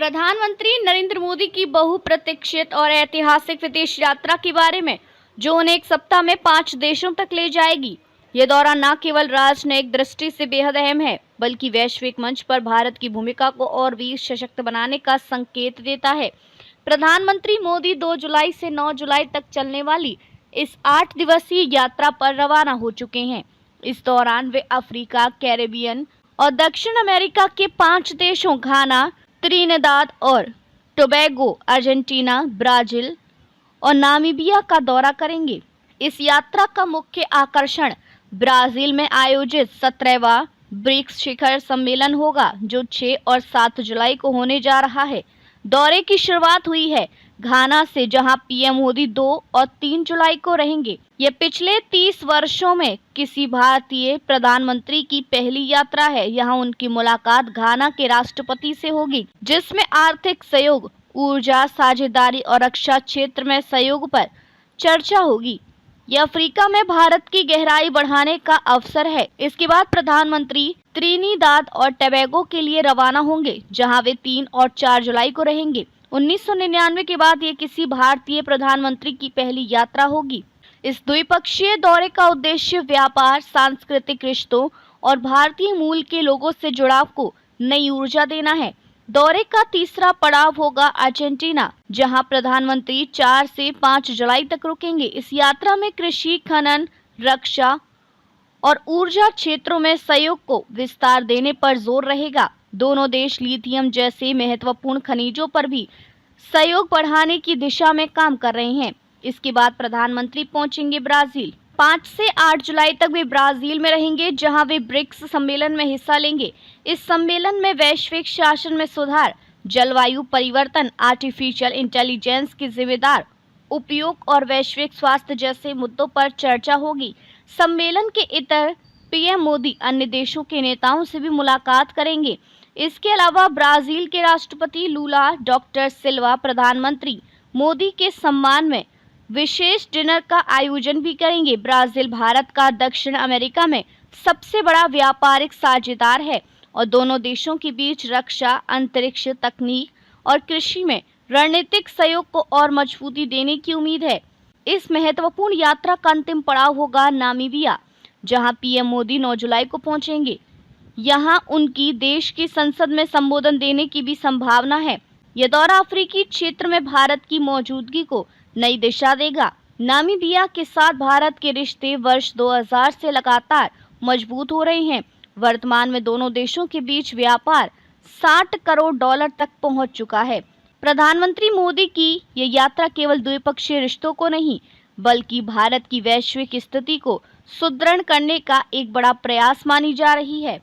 प्रधानमंत्री नरेंद्र मोदी की बहुप्रतीक्षित और ऐतिहासिक विदेश यात्रा के बारे में, जो उन्हें एक सप्ताह में 5 देशों तक ले जाएगी। ये दौरा न केवल राजनयिक दृष्टि से बेहद अहम है, बल्कि वैश्विक मंच पर भारत की भूमिका को और भी सशक्त बनाने का संकेत देता है। प्रधानमंत्री मोदी 2 जुलाई से 9 जुलाई तक चलने वाली इस 8 दिवसीय यात्रा पर रवाना हो चुके हैं। इस दौरान वे अफ्रीका, कैरेबियन और दक्षिण अमेरिका के 5 देशों घाना, त्रिनिदाद और टोबैगो, अर्जेंटीना, ब्राजील और नामीबिया का दौरा करेंगे। इस यात्रा का मुख्य आकर्षण ब्राजील में आयोजित 17वां ब्रिक्स शिखर सम्मेलन होगा, जो 6 और 7 जुलाई को होने जा रहा है। दौरे की शुरुआत हुई है घाना से, जहां पीएम मोदी 2 और 3 जुलाई को रहेंगे। ये पिछले 30 वर्षों में किसी भारतीय प्रधानमंत्री की पहली यात्रा है। यहां उनकी मुलाकात घाना के राष्ट्रपति से होगी, जिसमें आर्थिक सहयोग, ऊर्जा साझेदारी और रक्षा क्षेत्र में सहयोग पर चर्चा होगी। यह अफ्रीका में भारत की गहराई बढ़ाने का अवसर है। इसके बाद प्रधानमंत्री त्रिनिदाद और टोबैगो के लिए रवाना होंगे, जहां वे 3 और 4 जुलाई को रहेंगे। 1999 के बाद ये किसी भारतीय प्रधानमंत्री की पहली यात्रा होगी। इस द्विपक्षीय दौरे का उद्देश्य व्यापार, सांस्कृतिक रिश्तों और भारतीय मूल के लोगों से जुड़ाव को नई ऊर्जा देना है। दौरे का तीसरा पड़ाव होगा अर्जेंटीना, जहां प्रधानमंत्री 4 से 5 जुलाई तक रुकेंगे। इस यात्रा में कृषि, खनन, रक्षा और ऊर्जा क्षेत्रों में सहयोग को विस्तार देने पर जोर रहेगा। दोनों देश लिथियम जैसे महत्वपूर्ण खनिजों पर भी सहयोग बढ़ाने की दिशा में काम कर रहे हैं। इसके बाद प्रधानमंत्री पहुंचेंगे ब्राजील। 5 से 8 जुलाई तक वे ब्राजील में रहेंगे, जहां वे ब्रिक्स सम्मेलन में हिस्सा लेंगे। इस सम्मेलन में वैश्विक शासन में सुधार, जलवायु परिवर्तन, आर्टिफिशियल इंटेलिजेंस के जिम्मेदार उपयोग और वैश्विक स्वास्थ्य जैसे मुद्दों पर चर्चा होगी। सम्मेलन के इतर पीएम मोदी अन्य देशों के नेताओं से भी मुलाकात करेंगे। इसके अलावा ब्राजील के राष्ट्रपति लूला डॉक्टर सिल्वा प्रधानमंत्री मोदी के सम्मान में विशेष डिनर का आयोजन भी करेंगे। ब्राजील भारत का दक्षिण अमेरिका में सबसे बड़ा व्यापारिक साझेदार है और दोनों देशों के बीच रक्षा, अंतरिक्ष, तकनीक और कृषि में रणनीतिक सहयोग को और मजबूती देने की उम्मीद है। इस महत्वपूर्ण यात्रा का अंतिम पड़ाव होगा नामीबिया, जहां पीएम मोदी 9 जुलाई को पहुंचेंगे। यहां उनकी देश की संसद में संबोधन देने की भी संभावना है। यह दौरा अफ्रीकी क्षेत्र में भारत की मौजूदगी को नई दिशा देगा। नामीबिया के साथ भारत के रिश्ते वर्ष 2000 से लगातार मजबूत हो रहे हैं। वर्तमान में दोनों देशों के बीच व्यापार $60 करोड़ तक पहुंच चुका है। प्रधानमंत्री मोदी की ये यात्रा केवल द्विपक्षीय रिश्तों को नहीं, बल्कि भारत की वैश्विक स्थिति को सुदृढ़ करने का एक बड़ा प्रयास मानी जा रही है।